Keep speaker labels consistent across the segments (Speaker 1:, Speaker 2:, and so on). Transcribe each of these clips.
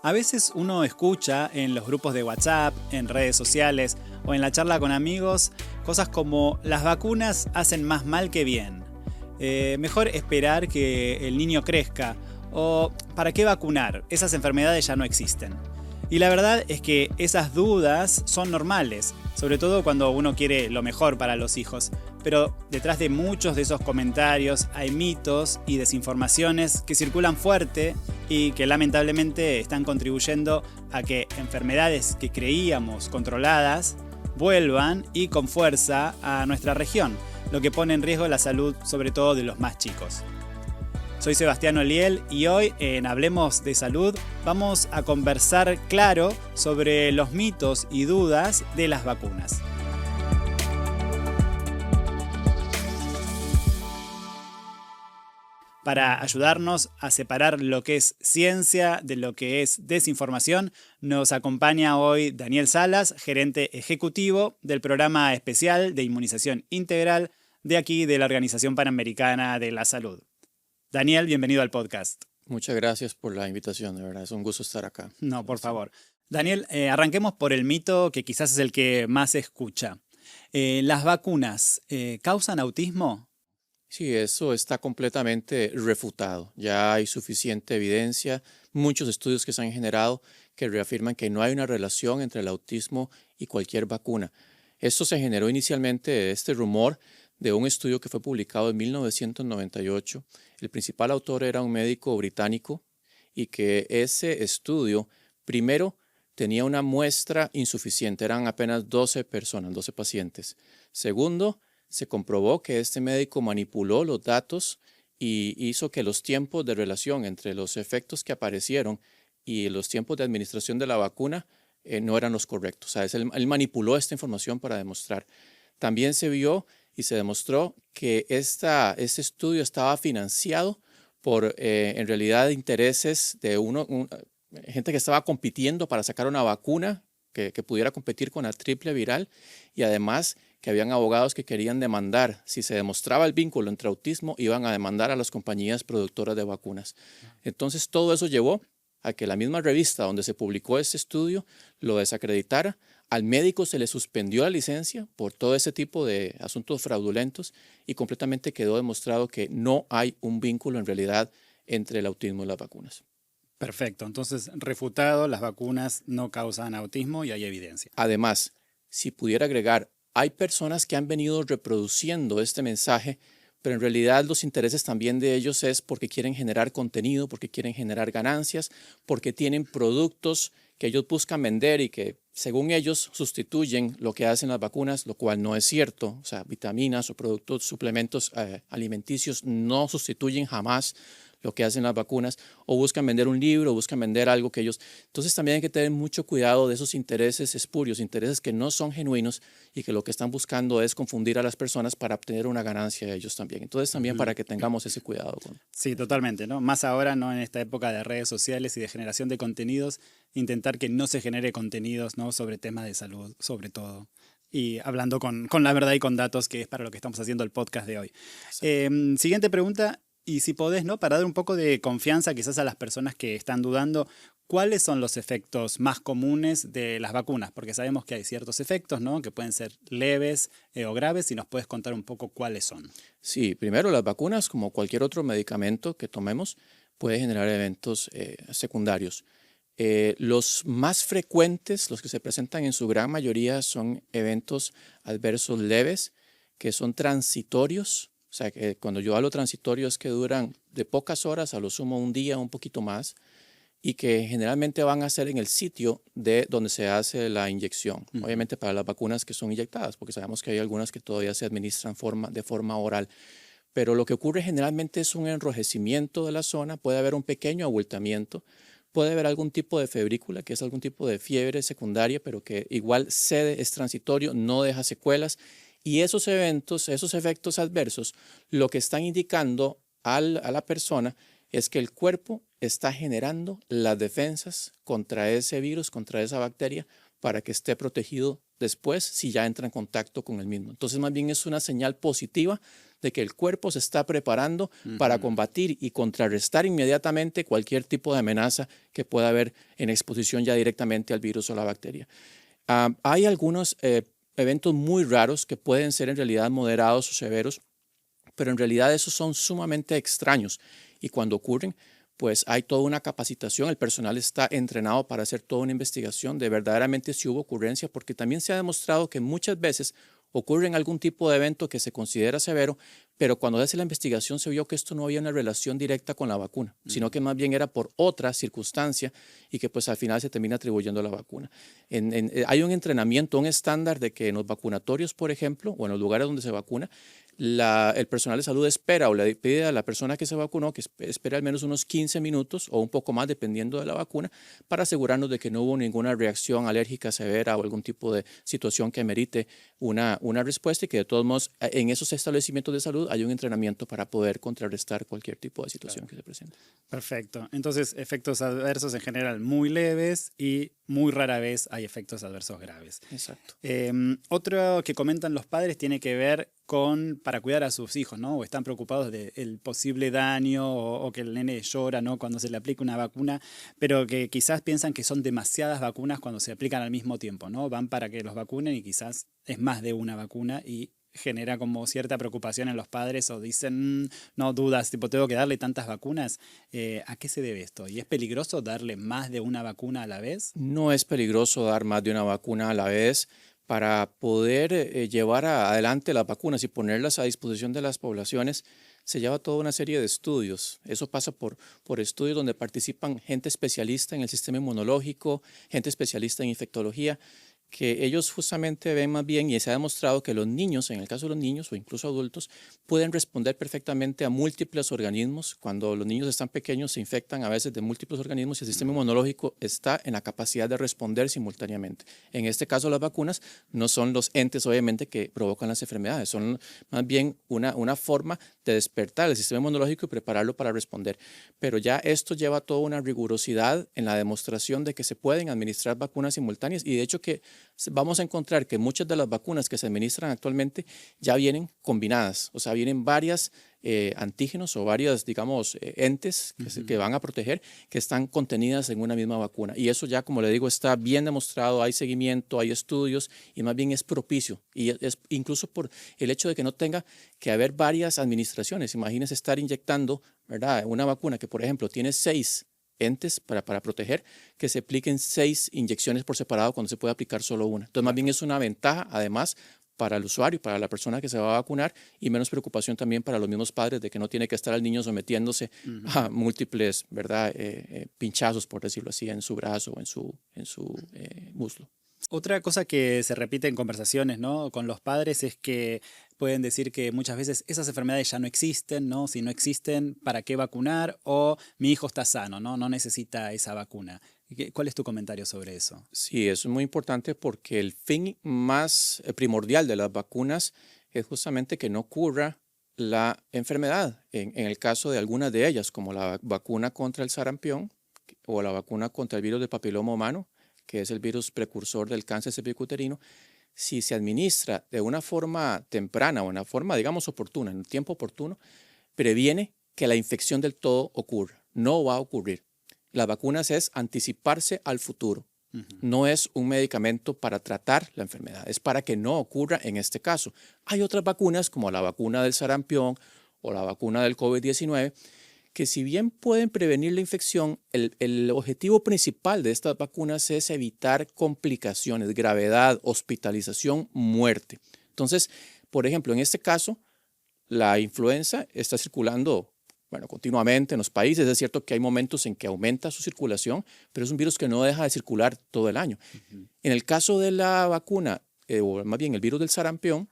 Speaker 1: A veces uno escucha en los grupos de WhatsApp, en redes sociales o en la charla con amigos cosas como las vacunas hacen más mal que bien. Mejor esperar que el niño crezca o ¿para qué vacunar? Esas enfermedades ya no existen. Y la verdad es que esas dudas son normales, sobre todo cuando uno quiere lo mejor para los hijos. Pero detrás de muchos de esos comentarios hay mitos y desinformaciones que circulan fuerte y que lamentablemente están contribuyendo a que enfermedades que creíamos controladas vuelvan y con fuerza a nuestra región, lo que pone en riesgo la salud sobre todo de los más chicos. Soy Sebastián Oliel y hoy en Hablemos de Salud vamos a conversar claro sobre los mitos y dudas de las vacunas. Para ayudarnos a separar lo que es ciencia de lo que es desinformación, nos acompaña hoy Daniel Salas, gerente ejecutivo del programa especial de inmunización integral de aquí de la Organización Panamericana de la Salud. Daniel, bienvenido al podcast.
Speaker 2: Muchas gracias por la invitación, de verdad, es un gusto estar acá.
Speaker 1: No, por favor. Daniel, arranquemos por el mito que quizás es el que más se escucha. ¿Las vacunas causan autismo?
Speaker 2: Sí, eso está completamente refutado. Ya hay suficiente evidencia, muchos estudios que se han generado que reafirman que no hay una relación entre el autismo y cualquier vacuna. Esto se generó inicialmente este rumor de un estudio que fue publicado en 1998. El principal autor era un médico británico y que ese estudio primero tenía una muestra insuficiente, eran apenas 12 personas, 12 pacientes. Segundo, se comprobó que este médico manipuló los datos y hizo que los tiempos de relación entre los efectos que aparecieron y los tiempos de administración de la vacuna no eran los correctos. O sea, él manipuló esta información para demostrar. También se vio y se demostró que este estudio estaba financiado por, en realidad, intereses de gente que estaba compitiendo para sacar una vacuna que pudiera competir con la triple viral y además que habían abogados que querían demandar. Si se demostraba el vínculo entre autismo, iban a demandar a las compañías productoras de vacunas. Entonces, todo eso llevó a que la misma revista donde se publicó este estudio lo desacreditara. Al médico se le suspendió la licencia por todo ese tipo de asuntos fraudulentos y completamente quedó demostrado que no hay un vínculo en realidad entre el autismo y las vacunas.
Speaker 1: Perfecto, entonces refutado, las vacunas no causan autismo y hay evidencia.
Speaker 2: Además, si pudiera agregar, hay personas que han venido reproduciendo este mensaje, pero en realidad los intereses también de ellos es porque quieren generar contenido, porque quieren generar ganancias, porque tienen productos que ellos buscan vender y que según ellos sustituyen lo que hacen las vacunas, lo cual no es cierto. O sea, vitaminas o productos, suplementos alimenticios no sustituyen jamás lo que hacen las vacunas, o buscan vender un libro, o buscan vender algo que ellos... Entonces también hay que tener mucho cuidado de esos intereses espurios, intereses que no son genuinos y que lo que están buscando es confundir a las personas para obtener una ganancia de ellos también. Entonces también para que tengamos ese cuidado.
Speaker 1: Sí, totalmente, ¿no? Más ahora, ¿no? En esta época de redes sociales y de generación de contenidos, intentar que no se genere contenidos, ¿no? Sobre temas de salud, sobre todo. Y hablando con la verdad y con datos, que es para lo que estamos haciendo el podcast de hoy. Siguiente pregunta. Y si podés, ¿no? Para dar un poco de confianza quizás a las personas que están dudando, ¿cuáles son los efectos más comunes de las vacunas? Porque sabemos que hay ciertos efectos, ¿no? Que pueden ser leves o graves, y nos puedes contar un poco cuáles son.
Speaker 2: Sí, primero las vacunas, como cualquier otro medicamento que tomemos, puede generar eventos secundarios. Los más frecuentes, los que se presentan en su gran mayoría, son eventos adversos leves, que son transitorios. O sea, que cuando yo hablo transitorio es que duran de pocas horas, a lo sumo un día, un poquito más, y que generalmente van a ser en el sitio de donde se hace la inyección. Obviamente para las vacunas que son inyectadas, porque sabemos que hay algunas que todavía se administran de forma oral. Pero lo que ocurre generalmente es un enrojecimiento de la zona, puede haber un pequeño abultamiento, puede haber algún tipo de febrícula, que es algún tipo de fiebre secundaria, pero que igual cede, es transitorio, no deja secuelas. Y esos eventos, esos efectos adversos, lo que están indicando a la persona es que el cuerpo está generando las defensas contra ese virus, contra esa bacteria, para que esté protegido después si ya entra en contacto con el mismo. Entonces, más bien es una señal positiva de que el cuerpo se está preparando para combatir y contrarrestar inmediatamente cualquier tipo de amenaza que pueda haber en exposición ya directamente al virus o la bacteria. Hay algunos eventos muy raros que pueden ser en realidad moderados o severos, pero en realidad esos son sumamente extraños y cuando ocurren, pues hay toda una capacitación, el personal está entrenado para hacer toda una investigación de verdaderamente si hubo ocurrencia, porque también se ha demostrado que muchas veces ocurre en algún tipo de evento que se considera severo, pero cuando se hace la investigación se vio que esto no había una relación directa con la vacuna, sino que más bien era por otra circunstancia y que pues al final se termina atribuyendo a la vacuna. Hay un entrenamiento, un estándar de que en los vacunatorios, por ejemplo, o en los lugares donde se vacuna, el personal de salud espera o le pide a la persona que se vacunó que espere al menos unos 15 minutos o un poco más dependiendo de la vacuna para asegurarnos de que no hubo ninguna reacción alérgica severa o algún tipo de situación que merite una respuesta y que de todos modos en esos establecimientos de salud hay un entrenamiento para poder contrarrestar cualquier tipo de situación que se presente.
Speaker 1: Perfecto. Entonces, efectos adversos en general muy leves y muy rara vez hay efectos adversos graves.
Speaker 2: Exacto.
Speaker 1: Otro que comentan los padres tiene que ver con para cuidar a sus hijos, ¿no? O están preocupados del posible daño o que el nene llora, ¿no? Cuando se le aplica una vacuna, pero que quizás piensan que son demasiadas vacunas cuando se aplican al mismo tiempo, ¿no? Van para que los vacunen y quizás es más de una vacuna y genera como cierta preocupación en los padres o dicen, no dudas, tipo, tengo que darle tantas vacunas. ¿A qué se debe esto? ¿Y es peligroso darle más de una vacuna a la vez?
Speaker 2: No es peligroso dar más de una vacuna a la vez. Para poder llevar adelante las vacunas y ponerlas a disposición de las poblaciones, se lleva toda una serie de estudios. Eso pasa por estudios donde participan gente especialista en el sistema inmunológico, gente especialista en infectología, que ellos justamente ven más bien y se ha demostrado que los niños, en el caso de los niños o incluso adultos, pueden responder perfectamente a múltiples organismos. Cuando los niños están pequeños se infectan a veces de múltiples organismos y el sistema inmunológico está en la capacidad de responder simultáneamente. En este caso las vacunas no son los entes obviamente que provocan las enfermedades, son más bien una forma de despertar el sistema inmunológico y prepararlo para responder. Pero ya esto lleva toda una rigurosidad en la demostración de que se pueden administrar vacunas simultáneas y de hecho que vamos a encontrar que muchas de las vacunas que se administran actualmente ya vienen combinadas, o sea, vienen varias antígenos o varias, digamos, entes que van a proteger, que están contenidas en una misma vacuna. Y eso ya, como le digo, está bien demostrado, hay seguimiento, hay estudios y más bien es propicio. Y es incluso por el hecho de que no tenga que haber varias administraciones. Imagínense estar inyectando, ¿verdad?, una vacuna que, por ejemplo, tiene 6 entes para proteger, que se apliquen 6 inyecciones por separado cuando se puede aplicar solo una. Entonces, más bien es una ventaja, además, para el usuario, para la persona que se va a vacunar y menos preocupación también para los mismos padres de que no tiene que estar el niño sometiéndose a múltiples, ¿verdad?, pinchazos, por decirlo así, en su brazo o en su muslo.
Speaker 1: Otra cosa que se repite en conversaciones, ¿no?, con los padres es que pueden decir que muchas veces esas enfermedades ya no existen, ¿no? Si no existen, ¿para qué vacunar? O mi hijo está sano, ¿no? No necesita esa vacuna. ¿Cuál es tu comentario sobre eso?
Speaker 2: Sí, eso es muy importante porque el fin más primordial de las vacunas es justamente que no ocurra la enfermedad. En el caso de algunas de ellas, como la vacuna contra el sarampión o la vacuna contra el virus del papiloma humano, que es el virus precursor del cáncer cervicuterino, si se administra de una forma temprana o una forma, digamos, oportuna, en el tiempo oportuno, previene que la infección del todo ocurra. No va a ocurrir. Las vacunas es anticiparse al futuro. No es un medicamento para tratar la enfermedad, es para que no ocurra en este caso. Hay otras vacunas como la vacuna del sarampión o la vacuna del COVID-19 que si bien pueden prevenir la infección, el objetivo principal de estas vacunas es evitar complicaciones, gravedad, hospitalización, muerte. Entonces, por ejemplo, en este caso, la influenza está circulando continuamente en los países. Es cierto que hay momentos en que aumenta su circulación, pero es un virus que no deja de circular todo el año. En el caso de la vacuna, o más bien el virus del sarampión,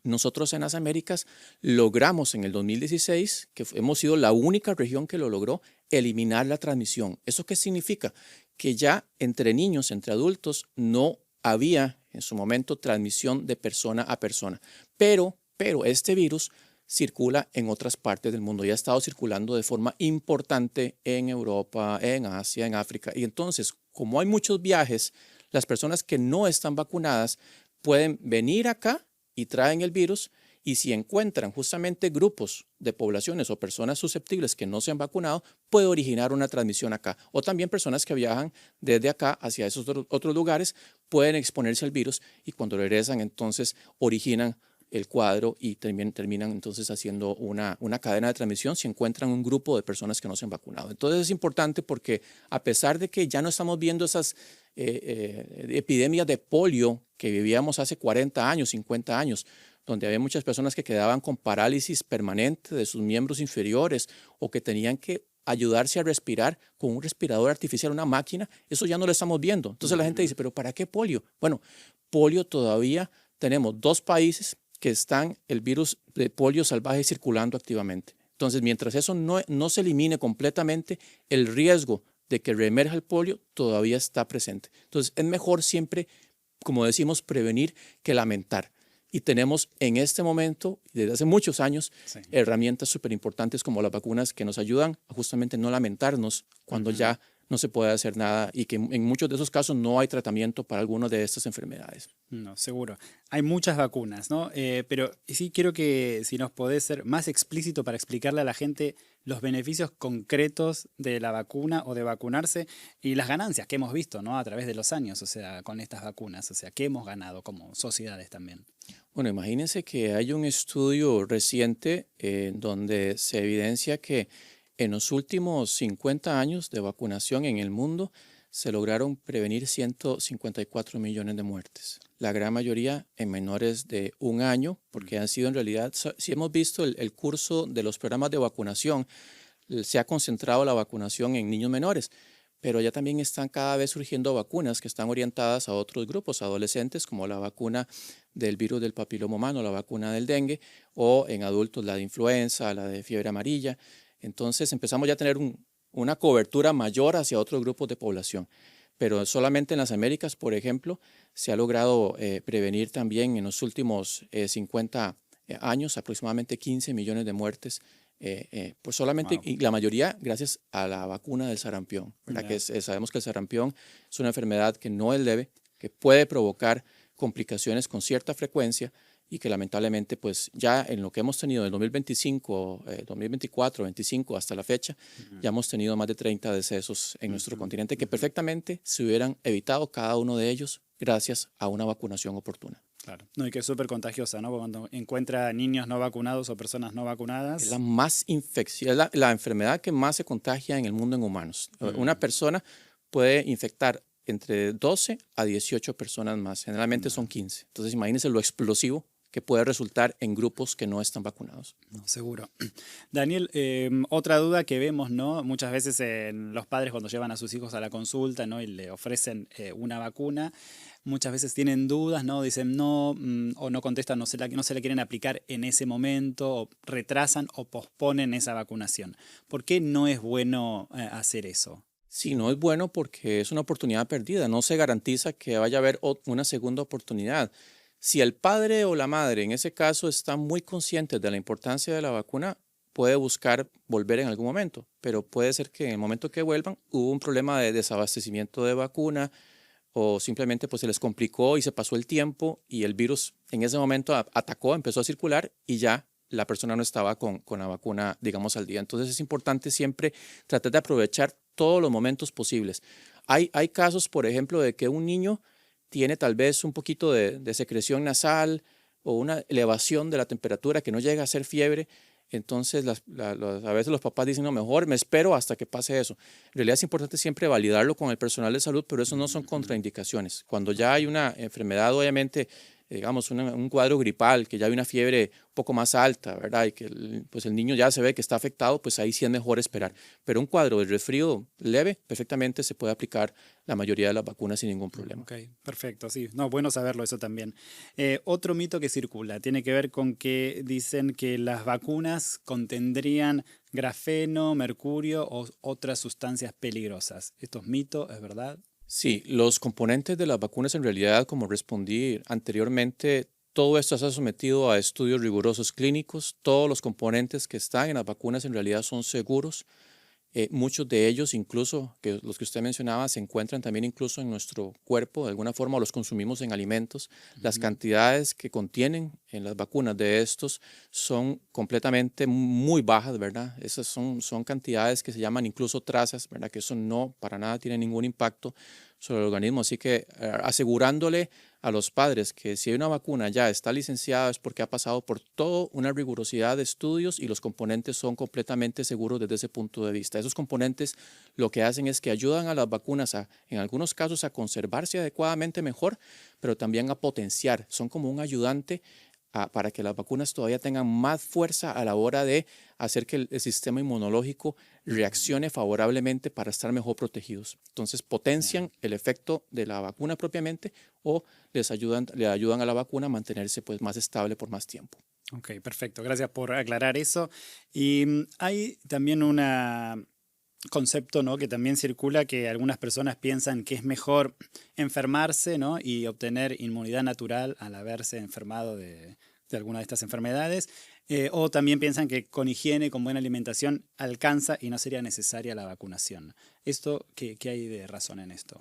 Speaker 2: nosotros en las Américas logramos en el 2016, que hemos sido la única región que lo logró, eliminar la transmisión. ¿Eso qué significa? Que ya entre niños, entre adultos, no había en su momento transmisión de persona a persona. Pero este virus circula en otras partes del mundo y ha estado circulando de forma importante en Europa, en Asia, en África. Y entonces, como hay muchos viajes, las personas que no están vacunadas pueden venir acá y traen el virus Y si encuentran justamente grupos de poblaciones o personas susceptibles que no se han vacunado, puede originar una transmisión acá. O también personas que viajan desde acá hacia esos otros lugares pueden exponerse al virus y cuando regresan entonces originan el cuadro y terminan entonces haciendo una cadena de transmisión si encuentran un grupo de personas que no se han vacunado. Entonces es importante porque a pesar de que ya no estamos viendo esas epidemias de polio que vivíamos hace 40 años, 50 años, donde había muchas personas que quedaban con parálisis permanente de sus miembros inferiores o que tenían que ayudarse a respirar con un respirador artificial, una máquina, eso ya no lo estamos viendo. Entonces la gente dice, ¿pero para qué polio? Bueno, polio todavía tenemos 2 países que están el virus de polio salvaje circulando activamente. Entonces, mientras eso no se elimine completamente, el riesgo de que reemerja el polio todavía está presente. Entonces, es mejor siempre, como decimos, prevenir que lamentar. Y tenemos en este momento, desde hace muchos años, sí, herramientas súper importantes como las vacunas que nos ayudan a justamente no lamentarnos cuando ya no se puede hacer nada y que en muchos de esos casos no hay tratamiento para alguna de estas enfermedades.
Speaker 1: No, seguro. Hay muchas vacunas, ¿no? Pero sí quiero que si nos podés ser más explícito para explicarle a la gente los beneficios concretos de la vacuna o de vacunarse y las ganancias que hemos visto, ¿no? A través de los años, o sea, con estas vacunas, o sea, que hemos ganado como sociedades también.
Speaker 2: Bueno, imagínense que hay un estudio reciente donde se evidencia que en los últimos 50 años de vacunación en el mundo se lograron prevenir 154 millones de muertes. La gran mayoría en menores de 1 año, porque han sido en realidad, si hemos visto el curso de los programas de vacunación, se ha concentrado la vacunación en niños menores, pero ya también están cada vez surgiendo vacunas que están orientadas a otros grupos adolescentes, como la vacuna del virus del papiloma humano, la vacuna del dengue, o en adultos la de influenza, la de fiebre amarilla. Entonces empezamos ya a tener una cobertura mayor hacia otros grupos de población. Pero solamente en las Américas, por ejemplo, se ha logrado prevenir también en los últimos 50 años aproximadamente 15 millones de muertes, pues solamente, wow, y la mayoría gracias a la vacuna del sarampión, ¿verdad? Que sabemos que el sarampión es una enfermedad que no es leve, que puede provocar complicaciones con cierta frecuencia, y que lamentablemente pues ya en lo que hemos tenido en 2025, 2024, 2025 hasta la fecha, ya hemos tenido más de 30 decesos en nuestro continente que perfectamente se hubieran evitado cada uno de ellos gracias a una vacunación oportuna.
Speaker 1: Claro, no, y que es súper contagiosa, ¿no? Cuando encuentra niños no vacunados o personas no vacunadas.
Speaker 2: Es la más infecciosa, es la enfermedad que más se contagia en el mundo en humanos. Una persona puede infectar entre 12 a 18 personas más, generalmente son 15. Entonces imagínense lo explosivo que puede resultar en grupos que no están vacunados.
Speaker 1: No, seguro. Daniel, otra duda que vemos, ¿no? Muchas veces los padres cuando llevan a sus hijos a la consulta, ¿no? Y le ofrecen una vacuna, muchas veces tienen dudas, ¿no? Dicen no, o no contestan, no se la quieren aplicar en ese momento, o retrasan o posponen esa vacunación. ¿Por qué no es bueno hacer eso?
Speaker 2: Sí, no es bueno porque es una oportunidad perdida. No se garantiza que vaya a haber una segunda oportunidad. Si el padre o la madre en ese caso están muy conscientes de la importancia de la vacuna, puede buscar volver en algún momento, pero puede ser que en el momento que vuelvan hubo un problema de desabastecimiento de vacuna o simplemente pues se les complicó y se pasó el tiempo y el virus en ese momento atacó, empezó a circular y ya la persona no estaba con la vacuna, digamos, al día. Entonces es importante siempre tratar de aprovechar todos los momentos posibles. Hay casos, por ejemplo, de que un niño tiene tal vez un poquito de secreción nasal o una elevación de la temperatura que no llega a ser fiebre. Entonces, a veces los papás dicen, no, mejor me espero hasta que pase eso. En realidad es importante siempre validarlo con el personal de salud, pero eso no son contraindicaciones. Cuando ya hay una enfermedad, obviamente, digamos, un cuadro gripal, que ya hay una fiebre un poco más alta, ¿verdad? Y que pues el niño ya se ve que está afectado, pues ahí sí es mejor esperar. Pero un cuadro de resfrío leve, perfectamente se puede aplicar la mayoría de las vacunas sin ningún problema.
Speaker 1: Ok, perfecto, sí. No, bueno saberlo eso también. Otro mito que circula tiene que ver con que dicen que las vacunas contendrían grafeno, mercurio o otras sustancias peligrosas. ¿Esto es mito? ¿Es verdad?
Speaker 2: Sí, los componentes de las vacunas en realidad, como respondí anteriormente, todo esto está sometido a estudios rigurosos clínicos. Todos los componentes que están en las vacunas en realidad son seguros. Muchos de ellos, incluso que los que usted mencionaba, se encuentran también incluso en nuestro cuerpo, de alguna forma los consumimos en alimentos. Las cantidades que contienen en las vacunas de estos son completamente muy bajas, ¿verdad? Esas son cantidades que se llaman incluso trazas, ¿verdad? Que eso no para nada tiene ningún impacto sobre el organismo. Así que asegurándole a los padres que si hay una vacuna ya está licenciada es porque ha pasado por toda una rigurosidad de estudios y los componentes son completamente seguros desde ese punto de vista. Esos componentes lo que hacen es que ayudan a las vacunas en algunos casos a conservarse adecuadamente mejor, pero también a potenciar. Son como un ayudante para que las vacunas todavía tengan más fuerza a la hora de hacer que el sistema inmunológico reaccione favorablemente para estar mejor protegidos. Entonces potencian el efecto de la vacuna propiamente o le ayudan a la vacuna a mantenerse pues, más estable por más tiempo.
Speaker 1: Ok, perfecto. Gracias por aclarar eso. Y hay también concepto, ¿no?, que también circula, que algunas personas piensan que es mejor enfermarse, ¿no?, y obtener inmunidad natural al haberse enfermado de alguna de estas enfermedades, o también piensan que con higiene, con buena alimentación alcanza y no sería necesaria la vacunación. ¿Qué hay de razón en esto?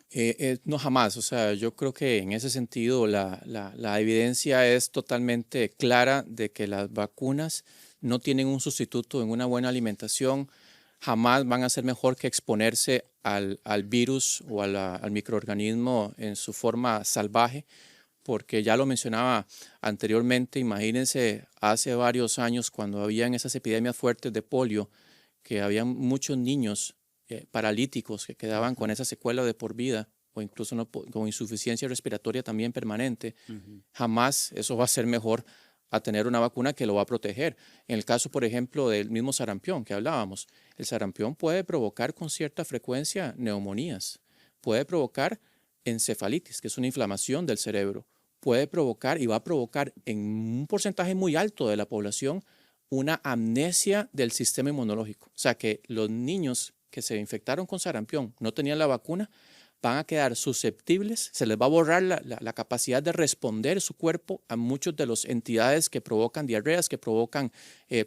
Speaker 2: No, jamás. O sea, yo creo que en ese sentido la evidencia es totalmente clara de que las vacunas no tienen un sustituto en una buena alimentación. Jamás van a ser mejor que exponerse al virus o al microorganismo en su forma salvaje, porque ya lo mencionaba anteriormente, imagínense hace varios años cuando habían esas epidemias fuertes de polio, que había muchos niños paralíticos que quedaban con esa secuela de por vida o incluso con insuficiencia respiratoria también permanente. Jamás eso va a ser mejor a tener una vacuna que lo va a proteger. En el caso, por ejemplo, del mismo sarampión que hablábamos, el sarampión puede provocar con cierta frecuencia neumonías, puede provocar encefalitis, que es una inflamación del cerebro, puede provocar y va a provocar en un porcentaje muy alto de la población una amnesia del sistema inmunológico. O sea que los niños que se infectaron con sarampión no tenían la vacuna, van a quedar susceptibles, se les va a borrar la capacidad de responder su cuerpo a muchas de las entidades que provocan diarreas, que provocan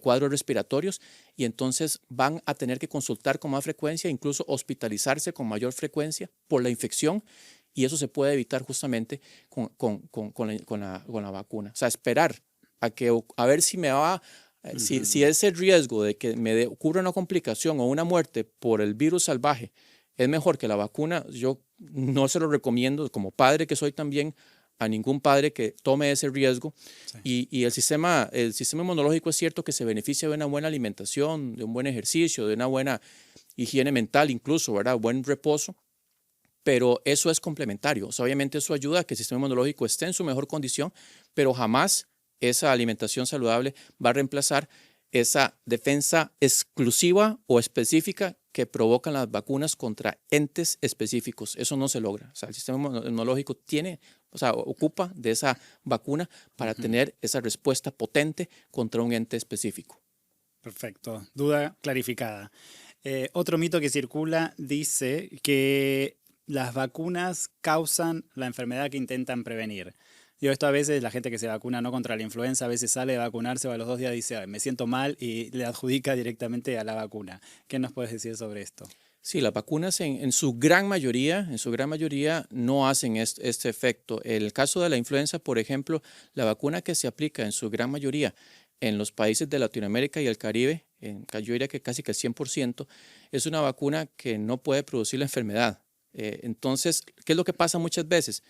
Speaker 2: cuadros respiratorios, y entonces van a tener que consultar con más frecuencia, incluso hospitalizarse con mayor frecuencia por la infección, y eso se puede evitar justamente con la vacuna. O sea, esperar a ver si me va, si ese riesgo de que me ocurra una complicación o una muerte por el virus salvaje es mejor que la vacuna, yo no se lo recomiendo como padre que soy también a ningún padre que tome ese riesgo. Sí. Y el sistema inmunológico es cierto que se beneficia de una buena alimentación, de un buen ejercicio, de una buena higiene mental incluso, ¿verdad? Buen reposo, pero eso es complementario. O sea, obviamente eso ayuda a que el sistema inmunológico esté en su mejor condición, pero jamás esa alimentación saludable va a reemplazar esa defensa exclusiva o específica que provocan las vacunas contra entes específicos. Eso no se logra. O sea, el sistema inmunológico ocupa de esa vacuna para tener esa respuesta potente contra un ente específico.
Speaker 1: Perfecto. Duda clarificada. Otro mito que circula dice que las vacunas causan la enfermedad que intentan prevenir. Esto a veces la gente que se vacuna no contra la influenza a veces sale de vacunarse o a los 2 días dice me siento mal y le adjudica directamente a la vacuna. ¿Qué nos puedes decir sobre esto?
Speaker 2: Sí, las vacunas en su gran mayoría no hacen este efecto. En el caso de la influenza, por ejemplo, la vacuna que se aplica en su gran mayoría en los países de Latinoamérica y el Caribe, yo diría que casi que el 100%, es una vacuna que no puede producir la enfermedad. Entonces, ¿qué es lo que pasa muchas veces?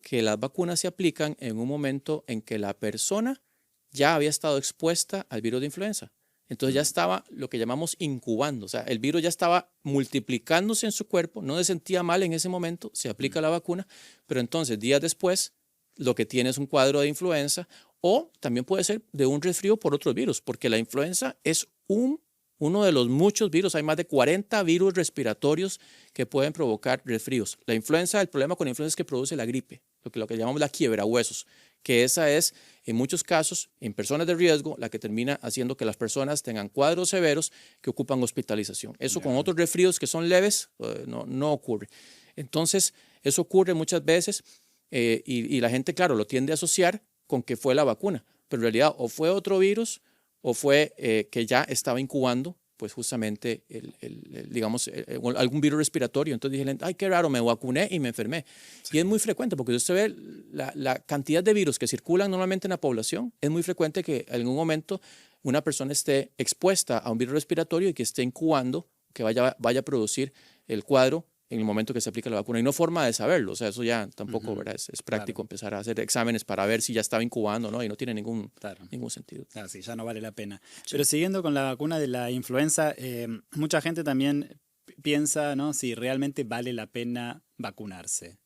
Speaker 2: Que las vacunas se aplican en un momento en que la persona ya había estado expuesta al virus de influenza. Entonces ya estaba lo que llamamos incubando, o sea, el virus ya estaba multiplicándose en su cuerpo, no se sentía mal en ese momento, se aplica la vacuna, pero entonces días después lo que tiene es un cuadro de influenza o también puede ser de un resfrío por otros virus, porque la influenza es uno de los muchos virus, hay más de 40 virus respiratorios que pueden provocar resfríos. La influenza, el problema con la influenza es que produce la gripe, lo que llamamos la quiebrahuesos, que esa es, en muchos casos, en personas de riesgo, la que termina haciendo que las personas tengan cuadros severos que ocupan hospitalización. Eso con otros resfríos que son leves no ocurre. Entonces, eso ocurre muchas veces y la gente, claro, lo tiende a asociar con que fue la vacuna, pero en realidad o fue otro virus o fue que ya estaba incubando pues justamente digamos, algún virus respiratorio. Entonces dijeron, ay, qué raro, me vacuné y me enfermé. Sí. Y es muy frecuente porque usted ve la cantidad de virus que circulan normalmente en la población, es muy frecuente que en algún momento una persona esté expuesta a un virus respiratorio y que esté incubando, que vaya a producir el cuadro en el momento que se aplica la vacuna. Y no forma de saberlo, o sea, eso ya tampoco, ¿verdad? Es práctico empezar a hacer exámenes para ver si ya estaba incubando, ¿no? Y no tiene ningún sentido.
Speaker 1: Claro, sí, ya no vale la pena. Sí. Pero siguiendo con la vacuna de la influenza, mucha gente también piensa, ¿no?, si realmente vale la pena vacunarse.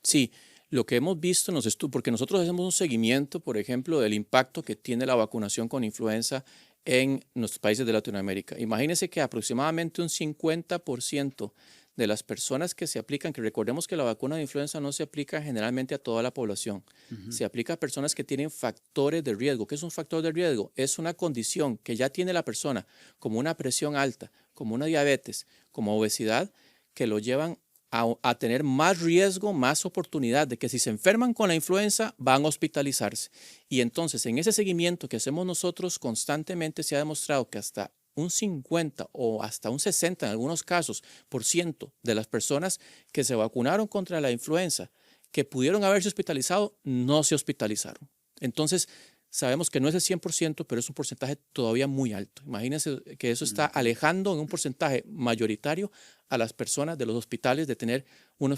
Speaker 2: Sí, lo que hemos visto en los estudios, porque nosotros hacemos un seguimiento, por ejemplo, del impacto que tiene la vacunación con influenza en nuestros países de Latinoamérica. Imagínense que aproximadamente un 50% de las personas que se aplican, que recordemos que la vacuna de influenza no se aplica generalmente a toda la población, se aplica a personas que tienen factores de riesgo. ¿Qué es un factor de riesgo? Es una condición que ya tiene la persona, como una presión alta, como una diabetes, como obesidad, que lo llevan a tener más riesgo, más oportunidad de que si se enferman con la influenza van a hospitalizarse. Y entonces en ese seguimiento que hacemos nosotros constantemente se ha demostrado que hasta un 50 o hasta un 60 en algunos casos % de las personas que se vacunaron contra la influenza que pudieron haberse hospitalizado no se hospitalizaron. Entonces sabemos que no es el 100%, pero es un porcentaje todavía muy alto. Imagínense que eso está alejando en un porcentaje mayoritario a las personas de los hospitales de tener una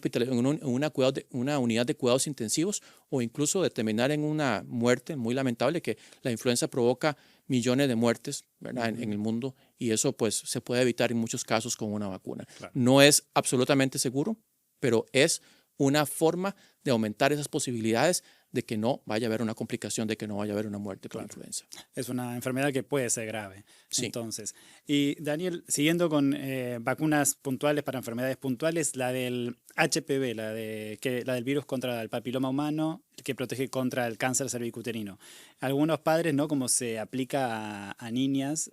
Speaker 2: unidad de cuidados intensivos o incluso de terminar en una muerte muy lamentable, que la influenza provoca millones de muertes, ¿verdad? En el mundo, y eso pues se puede evitar en muchos casos con una vacuna. Claro. No es absolutamente seguro, pero es una forma de aumentar esas posibilidades de que no vaya a haber una complicación, de que no vaya a haber una muerte por influenza.
Speaker 1: Es una enfermedad que puede ser grave.
Speaker 2: Sí.
Speaker 1: Entonces, y Daniel, siguiendo con vacunas puntuales para enfermedades puntuales, la del HPV, la del virus contra el papiloma humano, que protege contra el cáncer cervicuterino. Algunos padres, ¿no?, como se aplica a niñas,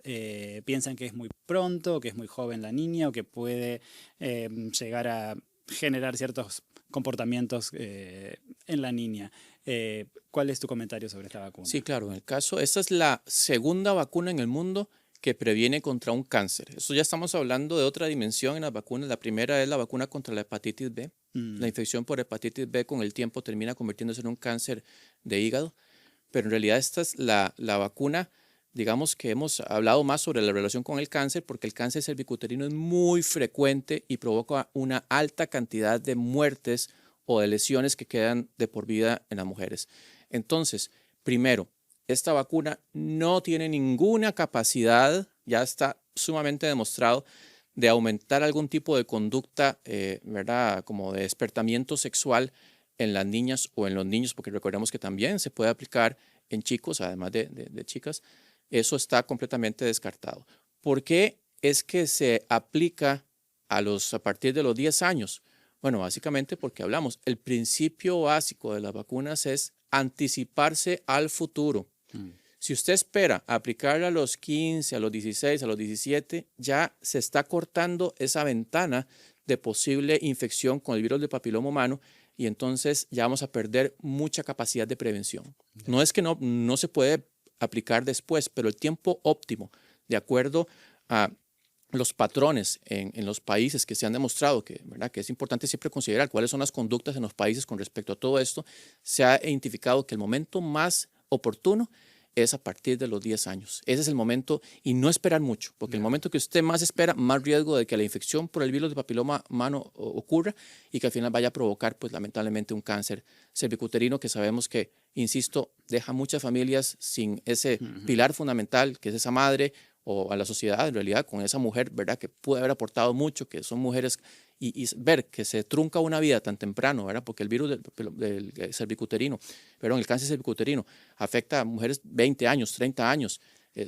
Speaker 1: piensan que es muy pronto, que es muy joven la niña o que puede llegar a generar ciertos comportamientos en la niña. ¿Cuál es tu comentario sobre esta vacuna?
Speaker 2: Sí, claro. En el caso, esta es la segunda vacuna en el mundo que previene contra un cáncer. Eso ya estamos hablando de otra dimensión en las vacunas. La primera es la vacuna contra la hepatitis B. La infección por hepatitis B con el tiempo termina convirtiéndose en un cáncer de hígado. Pero en realidad esta es la vacuna, digamos que hemos hablado más sobre la relación con el cáncer, porque el cáncer cervicuterino es muy frecuente y provoca una alta cantidad de muertes o de lesiones que quedan de por vida en las mujeres. Entonces, primero, esta vacuna no tiene ninguna capacidad, ya está sumamente demostrado, de aumentar algún tipo de conducta, ¿verdad?, como de despertamiento sexual en las niñas o en los niños, porque recordemos que también se puede aplicar en chicos, además de chicas. Eso está completamente descartado. ¿Por qué es que se aplica a partir de los 10 años? Bueno, básicamente porque hablamos, el principio básico de las vacunas es anticiparse al futuro. Si usted espera aplicarla a los 15, a los 16, a los 17, ya se está cortando esa ventana de posible infección con el virus del papiloma humano y entonces ya vamos a perder mucha capacidad de prevención. No es que no se puede aplicar después, pero el tiempo óptimo, de acuerdo a los patrones en los países que se han demostrado que, ¿verdad?, que es importante siempre considerar cuáles son las conductas en los países con respecto a todo esto, se ha identificado que el momento más oportuno es a partir de los 10 años. Ese es el momento y no esperar mucho, porque el momento que usted más espera, más riesgo de que la infección por el virus del papiloma humano ocurra y que al final vaya a provocar, pues lamentablemente, un cáncer cervicuterino que sabemos que, insisto, deja muchas familias sin ese pilar fundamental, que es esa madre, o a la sociedad, en realidad, con esa mujer, ¿verdad?, que puede haber aportado mucho, que son mujeres, y ver que se trunca una vida tan temprano, ¿verdad?, porque el virus del cervicuterino, perdón, el cáncer cervicuterino afecta a mujeres 20 años, 30 años,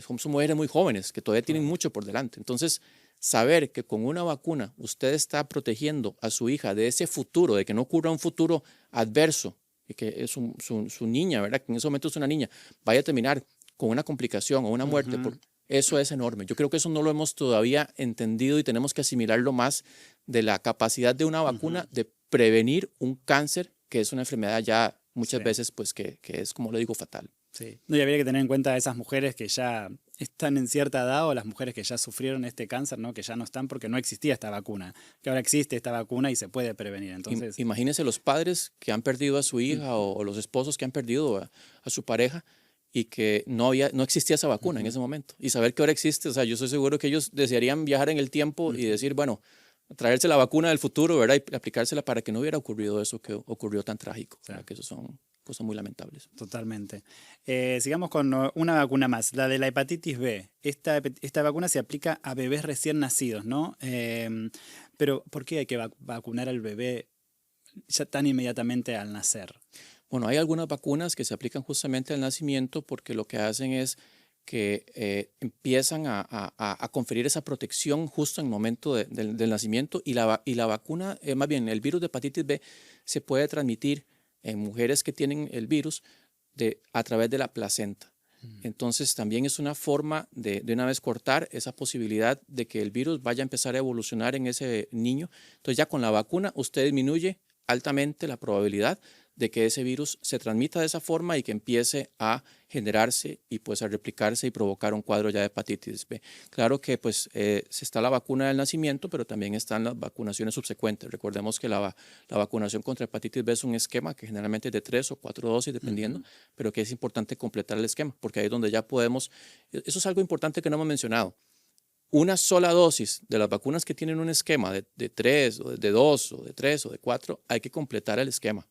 Speaker 2: son mujeres muy jóvenes que todavía tienen mucho por delante. Entonces, saber que con una vacuna usted está protegiendo a su hija de ese futuro, de que no ocurra un futuro adverso, y que su niña, ¿verdad?, que en ese momento es una niña, vaya a terminar con una complicación o una muerte eso es enorme. Yo creo que eso no lo hemos todavía entendido y tenemos que asimilarlo más de la capacidad de una vacuna de prevenir un cáncer, que es una enfermedad ya muchas veces, pues, que es, como le digo, fatal.
Speaker 1: Sí. No, y habría que tener en cuenta a esas mujeres que ya están en cierta edad o las mujeres que ya sufrieron este cáncer, ¿no? Que ya no están porque no existía esta vacuna. Que ahora existe esta vacuna y se puede prevenir. Entonces,
Speaker 2: Imagínense los padres que han perdido a su hija o los esposos que han perdido a su pareja y que no existía esa vacuna en ese momento. Y saber que ahora existe, o sea, yo estoy seguro que ellos desearían viajar en el tiempo y decir, bueno, traerse la vacuna del futuro, ¿verdad? Y aplicársela para que no hubiera ocurrido eso que ocurrió tan trágico. ¿Verdad? Que eso son cosas muy lamentables.
Speaker 1: totalmente. Sigamos con una vacuna más, la de la hepatitis B. Esta vacuna se aplica a bebés recién nacidos, ¿no? Pero ¿por qué hay que vacunar al bebé ya tan inmediatamente al nacer?
Speaker 2: Bueno, hay algunas vacunas que se aplican justamente al nacimiento porque lo que hacen es que empiezan a conferir esa protección justo en el momento del nacimiento y la vacuna, más bien el virus de hepatitis B se puede transmitir en mujeres que tienen el virus a través de la placenta. Entonces también es una forma de una vez cortar esa posibilidad de que el virus vaya a empezar a evolucionar en ese niño. Entonces ya con la vacuna usted disminuye altamente la probabilidad de que ese virus se transmita de esa forma y que empiece a generarse y pues a replicarse y provocar un cuadro ya de hepatitis B. Claro que pues se está la vacuna del nacimiento, pero también están las vacunaciones subsecuentes. Recordemos que la vacunación contra hepatitis B es un esquema que generalmente es de 3 o 4 dosis dependiendo, pero que es importante completar el esquema porque ahí es donde ya podemos, eso es algo importante que no hemos mencionado. Una sola dosis de las vacunas que tienen un esquema de 3 o de 2 o de 3 o de 4, hay que completar el esquema.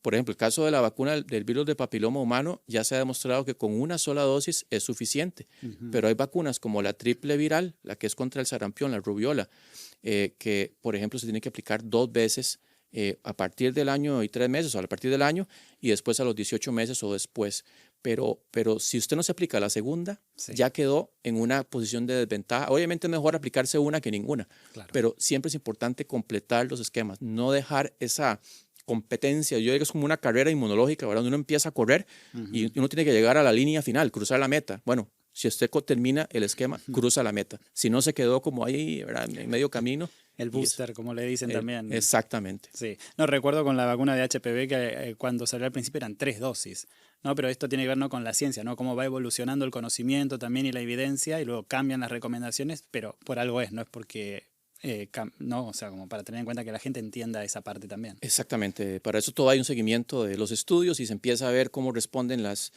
Speaker 2: Por ejemplo, el caso de la vacuna del virus de papiloma humano ya se ha demostrado que con una sola dosis es suficiente, pero hay vacunas como la triple viral, la que es contra el sarampión, la rubiola, que por ejemplo se tiene que aplicar 2 veces a partir del año y 3 meses o a partir del año y después a los 18 meses o después. Pero si usted no se aplica la segunda, ya quedó en una posición de desventaja. Obviamente es mejor aplicarse una que ninguna, claro, pero siempre es importante completar los esquemas, no dejar esa competencia. Yo digo que es como una carrera inmunológica, ¿verdad? Donde uno empieza a correr y uno tiene que llegar a la línea final, cruzar la meta. Bueno, si usted termina el esquema, cruza la meta. Si no, se quedó como ahí, ¿verdad? En medio camino.
Speaker 1: El booster, como le dicen también.
Speaker 2: Exactamente.
Speaker 1: Sí. No, recuerdo con la vacuna de HPV que cuando salió al principio eran 3 dosis, ¿no? Pero esto tiene que ver, ¿no?, con la ciencia, ¿no? Cómo va evolucionando el conocimiento también y la evidencia y luego cambian las recomendaciones, pero por algo no es porque... no, o sea, como para tener en cuenta que la gente entienda esa parte también.
Speaker 2: Exactamente, para eso todo hay un seguimiento de los estudios y se empieza a ver cómo responden las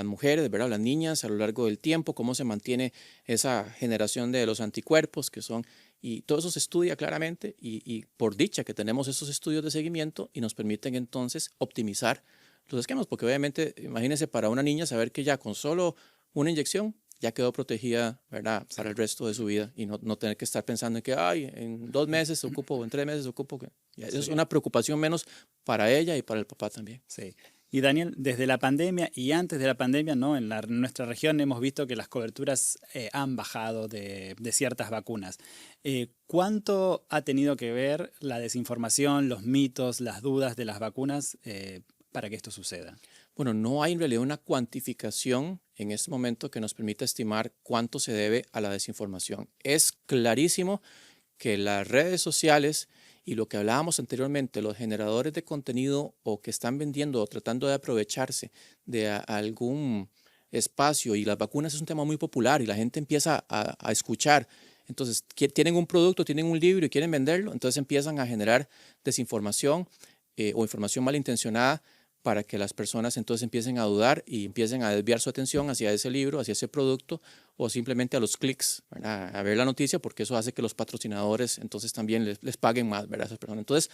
Speaker 2: mujeres, ¿verdad? Las niñas a lo largo del tiempo, cómo se mantiene esa generación de los anticuerpos que son, y todo eso se estudia claramente y por dicha que tenemos esos estudios de seguimiento y nos permiten entonces optimizar los esquemas, porque obviamente imagínense para una niña saber que ya con solo una inyección ya quedó protegida, ¿verdad? Sí. Para el resto de su vida y no tener que estar pensando en que, ay, en 2 meses ocupo o en 3 meses ocupo. Sí. Es una preocupación menos para ella y para el papá también.
Speaker 1: Sí. Y Daniel, desde la pandemia y antes de la pandemia, ¿no?, en nuestra región hemos visto que las coberturas han bajado de ciertas vacunas. ¿Cuánto ha tenido que ver la desinformación, los mitos, las dudas de las vacunas para que esto suceda?
Speaker 2: Bueno, no hay en realidad una cuantificación en este momento que nos permita estimar cuánto se debe a la desinformación. Es clarísimo que las redes sociales y lo que hablábamos anteriormente, los generadores de contenido o que están vendiendo o tratando de aprovecharse de algún espacio, y las vacunas es un tema muy popular y la gente empieza a escuchar. Entonces, tienen un producto, tienen un libro y quieren venderlo, entonces empiezan a generar desinformación o información malintencionada para que las personas entonces empiecen a dudar y empiecen a desviar su atención hacia ese libro, hacia ese producto o simplemente a los clics, ¿verdad?, a ver la noticia, porque eso hace que los patrocinadores entonces también les paguen más, ¿verdad?, a esas personas. Entonces,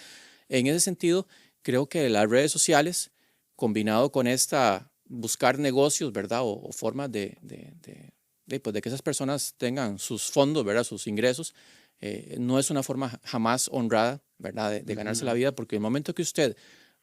Speaker 2: en ese sentido, creo que las redes sociales, combinado con esta buscar negocios, ¿verdad?, o formas de que esas personas tengan sus fondos, ¿verdad?, sus ingresos, no es una forma jamás honrada, ¿verdad?, de ganarse la vida, porque el momento que usted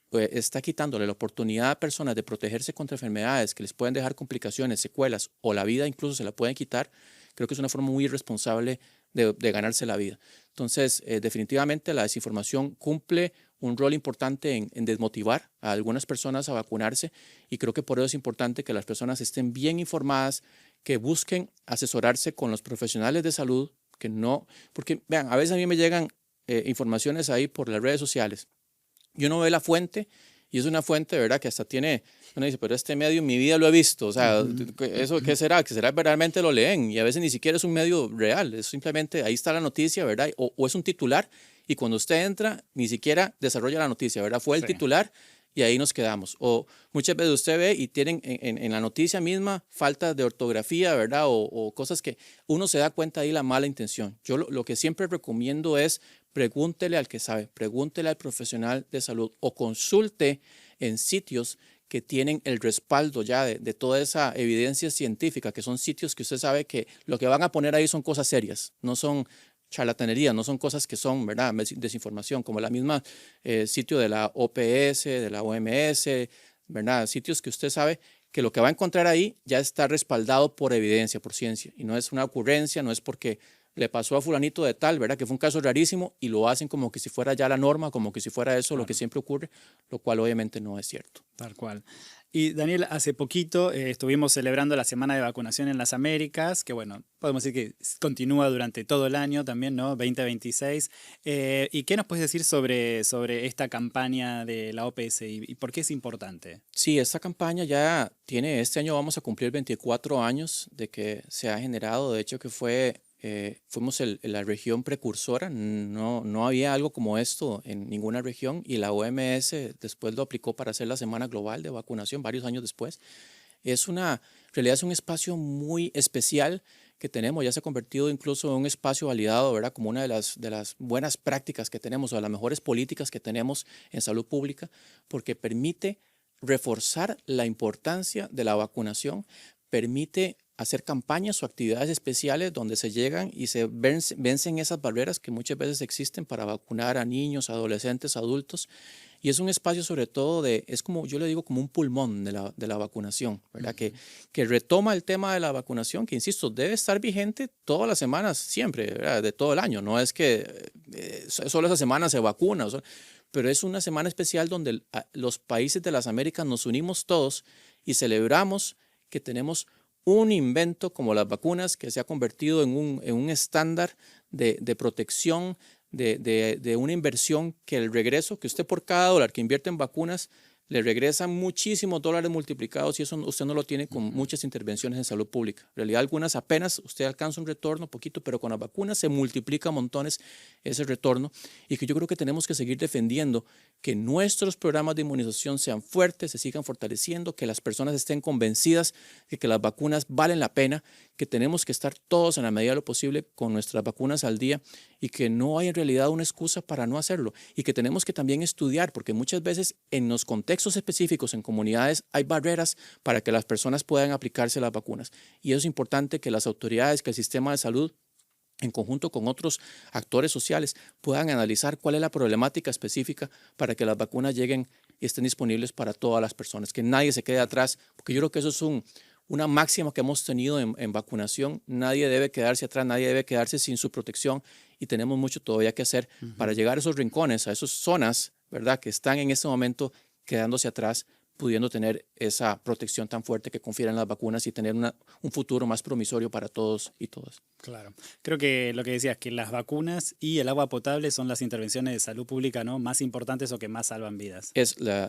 Speaker 2: pues está quitándole la oportunidad a personas de protegerse contra enfermedades que les pueden dejar complicaciones, secuelas o la vida incluso se la pueden quitar, creo que es una forma muy irresponsable de ganarse la vida. Entonces, definitivamente la desinformación cumple un rol importante en desmotivar a algunas personas a vacunarse y creo que por eso es importante que las personas estén bien informadas, que busquen asesorarse con los profesionales de salud, que no, porque vean, a veces a mí me llegan informaciones ahí por las redes sociales. Y uno ve la fuente Y es una fuente, ¿verdad?, que hasta tiene, uno dice, pero este medio en mi vida lo he visto, o sea, ¿eso qué será? ¿Que será que realmente lo leen? Y a veces ni siquiera es un medio real, es simplemente, ahí está la noticia, ¿verdad? O es un titular, y cuando usted entra, ni siquiera desarrolla la noticia, ¿verdad? Fue el titular, y ahí nos quedamos. O muchas veces usted ve y tienen en la noticia misma falta de ortografía, ¿verdad? O cosas que uno se da cuenta ahí la mala intención. Yo lo que siempre recomiendo es pregúntele al que sabe, pregúntele al profesional de salud o consulte en sitios que tienen el respaldo ya de toda esa evidencia científica, que son sitios que usted sabe que lo que van a poner ahí son cosas serias, no son charlatanería, no son cosas que son, ¿verdad?, desinformación, como la misma sitio de la OPS, de la OMS, ¿verdad? Sitios que usted sabe que lo que va a encontrar ahí ya está respaldado por evidencia, por ciencia, y no es una ocurrencia, no es porque le pasó a fulanito de tal, ¿verdad?, que fue un caso rarísimo y lo hacen como que si fuera ya la norma, como que si fuera eso lo que siempre ocurre, lo cual obviamente no es cierto.
Speaker 1: Tal cual. Y Daniel, hace poquito estuvimos celebrando la Semana de Vacunación en las Américas, que bueno, podemos decir que continúa durante todo el año también, ¿no? 2026. ¿Y qué nos puedes decir sobre esta campaña de la OPS y por qué es importante?
Speaker 2: Sí, esta campaña ya tiene, este año vamos a cumplir 24 años de que se ha generado, de hecho que fuimos la región precursora, no había algo como esto en ninguna región y la OMS después lo aplicó para hacer la Semana Global de Vacunación varios años después. En realidad es un espacio muy especial que tenemos, ya se ha convertido incluso en un espacio validado, ¿verdad?, como una de las buenas prácticas que tenemos o de las mejores políticas que tenemos en salud pública, porque permite reforzar la importancia de la vacunación, permite hacer campañas o actividades especiales donde se llegan y se vencen esas barreras que muchas veces existen para vacunar a niños, adolescentes, adultos. Y es un espacio sobre todo es como, yo le digo, como un pulmón de la vacunación, ¿verdad? Que retoma el tema de la vacunación, que insisto, debe estar vigente todas las semanas, siempre, ¿verdad?, de todo el año. No es que solo esa semana se vacuna, pero es una semana especial donde los países de las Américas nos unimos todos y celebramos que tenemos un invento como las vacunas que se ha convertido en un estándar de protección, de una inversión que el regreso, que usted por cada dólar que invierte en vacunas, le regresan muchísimos dólares multiplicados y eso usted no lo tiene con muchas intervenciones en salud pública. En realidad algunas apenas usted alcanza un retorno poquito, pero con las vacunas se multiplica montones ese retorno y que yo creo que tenemos que seguir defendiendo que nuestros programas de inmunización sean fuertes, se sigan fortaleciendo, que las personas estén convencidas de que las vacunas valen la pena, que tenemos que estar todos en la medida de lo posible con nuestras vacunas al día y que no hay en realidad una excusa para no hacerlo y que tenemos que también estudiar porque muchas veces en los contextos específicos en comunidades hay barreras para que las personas puedan aplicarse las vacunas y eso es importante que las autoridades, que el sistema de salud en conjunto con otros actores sociales puedan analizar cuál es la problemática específica para que las vacunas lleguen y estén disponibles para todas las personas, que nadie se quede atrás, porque yo creo que eso es una máxima que hemos tenido en vacunación. Nadie debe quedarse atrás, nadie debe quedarse sin su protección y tenemos mucho todavía que hacer para llegar a esos rincones, a esas zonas, ¿verdad?, que están en este momento quedándose atrás, pudiendo tener esa protección tan fuerte que confieren las vacunas y tener un futuro más promisorio para todos y todas.
Speaker 1: Claro. Creo que lo que decías, que las vacunas y el agua potable son las intervenciones de salud pública, ¿no?, más importantes o que más salvan vidas.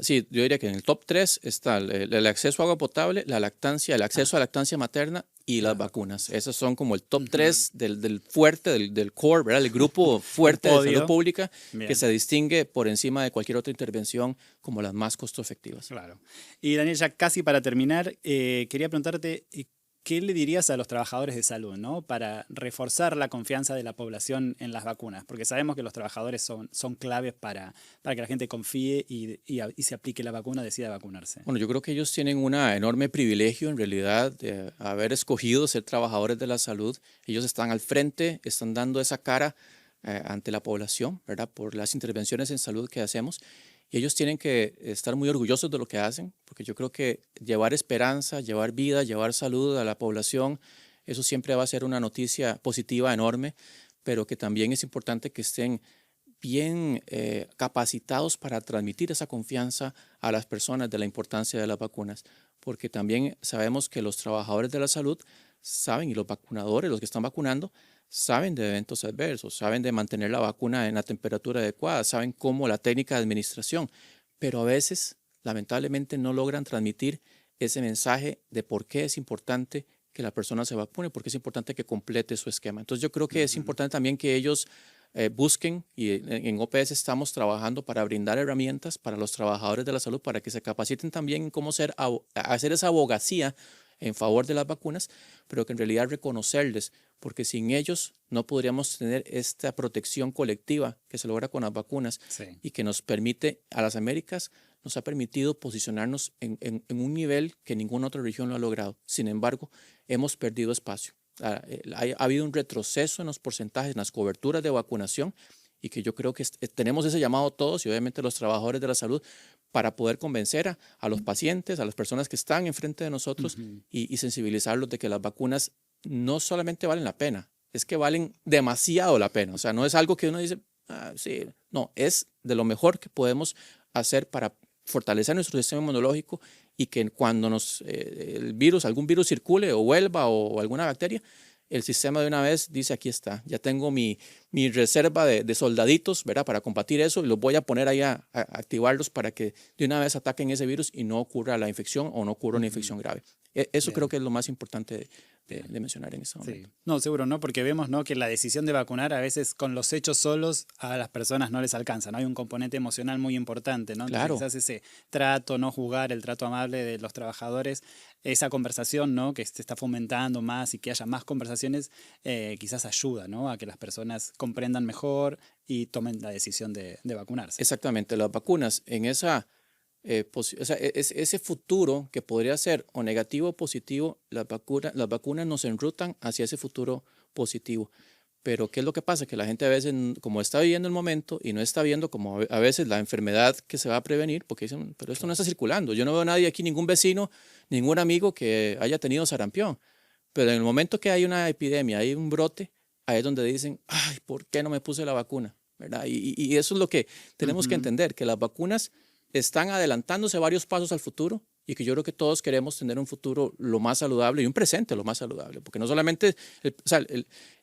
Speaker 2: Sí, yo diría que en el top 3 está el acceso a agua potable, la lactancia, el acceso a lactancia materna y las vacunas. Esos son como el top 3 del fuerte, del core, ¿verdad?, el grupo fuerte de salud pública. Bien. Que se distingue por encima de cualquier otra intervención como las más costo efectivas.
Speaker 1: Claro. Y Daniel, ya casi para terminar, quería preguntarte, ¿qué le dirías a los trabajadores de salud, ¿no?, para reforzar la confianza de la población en las vacunas? Porque sabemos que los trabajadores son claves para que la gente confíe y se aplique la vacuna, decida vacunarse.
Speaker 2: Bueno, yo creo que ellos tienen un enorme privilegio en realidad de haber escogido ser trabajadores de la salud. Ellos están al frente, están dando esa cara ante la población, ¿verdad?, por las intervenciones en salud que hacemos. Y ellos tienen que estar muy orgullosos de lo que hacen, porque yo creo que llevar esperanza, llevar vida, llevar salud a la población, eso siempre va a ser una noticia positiva enorme, pero que también es importante que estén bien capacitados para transmitir esa confianza a las personas de la importancia de las vacunas, porque también sabemos que los trabajadores de la salud saben, y los vacunadores, los que están vacunando, saben de eventos adversos, saben de mantener la vacuna en la temperatura adecuada, saben cómo la técnica de administración, pero a veces lamentablemente no logran transmitir ese mensaje de por qué es importante que la persona se vacune, por qué es importante que complete su esquema. Entonces yo creo que es importante también que ellos busquen, y en OPS estamos trabajando para brindar herramientas para los trabajadores de la salud para que se capaciten también en cómo hacer esa abogacía en favor de las vacunas, pero que en realidad reconocerles, porque sin ellos no podríamos tener esta protección colectiva que se logra con las vacunas y que nos permite, a las Américas, nos ha permitido posicionarnos en un nivel que ninguna otra región lo ha logrado. Sin embargo, hemos perdido espacio. Ha habido un retroceso en los porcentajes, en las coberturas de vacunación, y que yo creo que tenemos ese llamado todos y obviamente los trabajadores de la salud para poder convencer a los pacientes, a las personas que están enfrente de nosotros y sensibilizarlos de que las vacunas no solamente valen la pena, es que valen demasiado la pena. O sea, no es algo que uno dice, sí, no, es de lo mejor que podemos hacer para fortalecer nuestro sistema inmunológico y que cuando algún virus circule o vuelva o alguna bacteria, el sistema de una vez dice, aquí está, ya tengo mi reserva de soldaditos, ¿verdad? Para combatir eso, y los voy a poner ahí a activarlos para que de una vez ataquen ese virus y no ocurra la infección o no ocurra una infección grave. Eso creo que es lo más importante de mencionar en este momento.
Speaker 1: Sí. No, seguro, ¿no? Porque vemos, ¿no?, que la decisión de vacunar a veces con los hechos solos a las personas no les alcanza, ¿no? Hay un componente emocional muy importante, ¿no?
Speaker 2: Claro.
Speaker 1: Quizás ese trato, no jugar, el trato amable de los trabajadores, esa conversación, ¿no?, que se está fomentando más y que haya más conversaciones, quizás ayuda, ¿no?, a que las personas comprendan mejor y tomen la decisión de vacunarse.
Speaker 2: Exactamente, las vacunas en ese futuro que podría ser o negativo o positivo, las vacunas nos enrutan hacia ese futuro positivo. Pero ¿qué es lo que pasa? Que la gente a veces, como está viviendo el momento y no está viendo como a veces la enfermedad que se va a prevenir, porque dicen, pero esto no está circulando. Yo no veo a nadie aquí, ningún vecino, ningún amigo que haya tenido sarampión. Pero en el momento que hay una epidemia, hay un brote, ahí es donde dicen, ay, ¿por qué no me puse la vacuna? ¿Verdad? Y eso es lo que tenemos que entender, que las vacunas están adelantándose varios pasos al futuro y que yo creo que todos queremos tener un futuro lo más saludable y un presente lo más saludable, porque no solamente,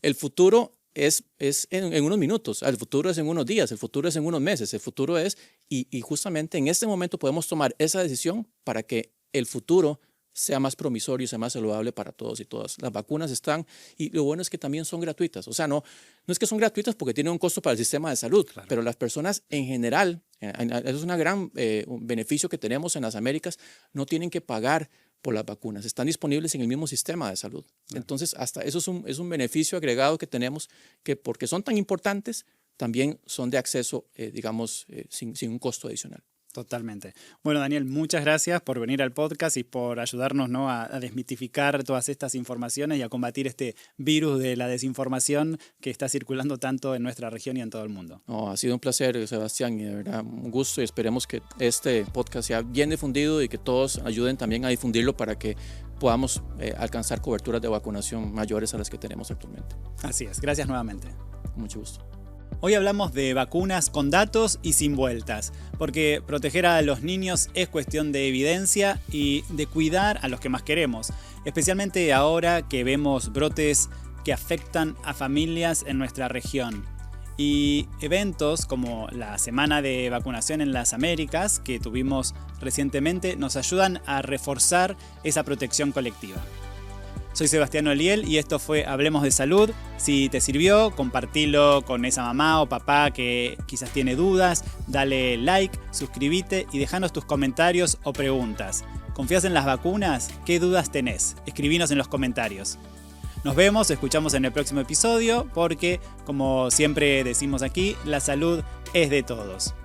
Speaker 2: el futuro es en unos minutos, el futuro es en unos días, el futuro es en unos meses, el futuro es, y justamente en este momento podemos tomar esa decisión para que el futuro sea más promisorio, sea más saludable para todos y todas. Las vacunas están, y lo bueno es que también son gratuitas. O sea, no es que son gratuitas porque tienen un costo para el sistema de salud, claro, pero las personas en general, eso es un gran beneficio que tenemos en las Américas, no tienen que pagar por las vacunas, están disponibles en el mismo sistema de salud. Claro. Entonces, hasta eso es un beneficio agregado que tenemos, que porque son tan importantes, también son de acceso, sin un costo adicional.
Speaker 1: Totalmente. Bueno, Daniel, muchas gracias por venir al podcast y por ayudarnos, ¿no?, a desmitificar todas estas informaciones y a combatir este virus de la desinformación que está circulando tanto en nuestra región y en todo el mundo.
Speaker 2: Ha sido un placer, Sebastián, y de verdad un gusto, y esperemos que este podcast sea bien difundido y que todos ayuden también a difundirlo para que podamos alcanzar coberturas de vacunación mayores a las que tenemos actualmente.
Speaker 1: Así es. Gracias nuevamente.
Speaker 2: Con mucho gusto.
Speaker 1: Hoy hablamos de vacunas con datos y sin vueltas, porque proteger a los niños es cuestión de evidencia y de cuidar a los que más queremos, especialmente ahora que vemos brotes que afectan a familias en nuestra región. Y eventos como la Semana de Vacunación en las Américas, que tuvimos recientemente, nos ayudan a reforzar esa protección colectiva. Soy Sebastián Oliel y esto fue Hablemos de Salud. Si te sirvió, compartilo con esa mamá o papá que quizás tiene dudas, dale like, suscríbete y déjanos tus comentarios o preguntas. ¿Confías en las vacunas? ¿Qué dudas tenés? Escribinos en los comentarios. Nos vemos, escuchamos en el próximo episodio porque, como siempre decimos aquí, la salud es de todos.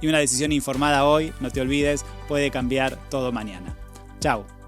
Speaker 1: Y una decisión informada hoy, no te olvides, puede cambiar todo mañana. Chao.